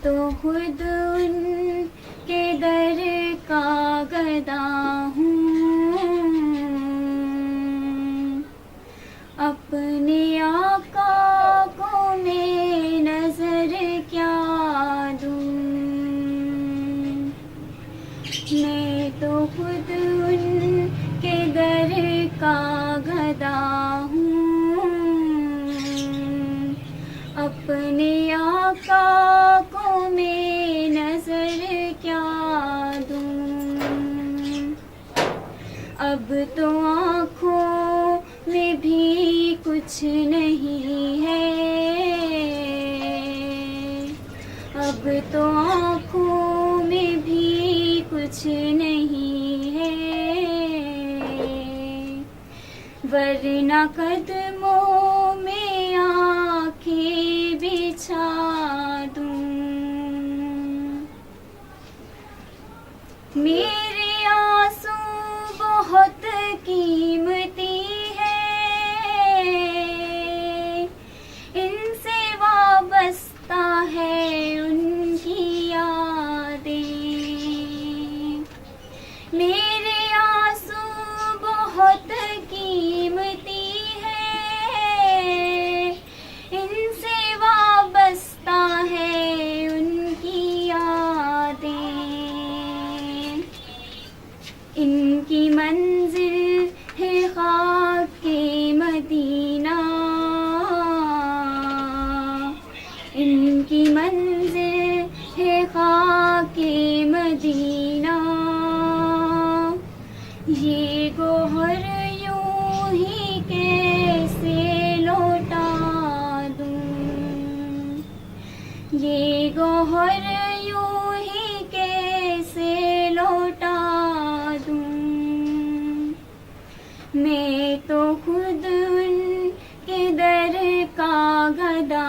तो खुद उनके दर का गदा हूँ, अपने आका को मैं नजर क्या दूँ। मैं तो खुद उनके दर का गदा हूँ, अपने आका को मैं नजर क्या दूँ। अब तो आँखों में भी कुछ नहीं है, अब तो आँखों में भी कुछ नहीं है, वरना कदमों में आँखें बिछा दूँ। मेरे आंसू बहुत कीमती है, इनसे वाबस्ता है उनकी यादें। मेरे आंसू बहुत कीमती है, इनसे वाबस्ता है उनकी यादें। इनकी मंजिल है खाके मदीना, इनकी मंजिल है खाके मदीना। ये गोहर यूं ही कैसे लौटा दूँ, ये गोहर यूं ही कैसे लौटा दूँ। मैं तो खुद उनके दर का गदा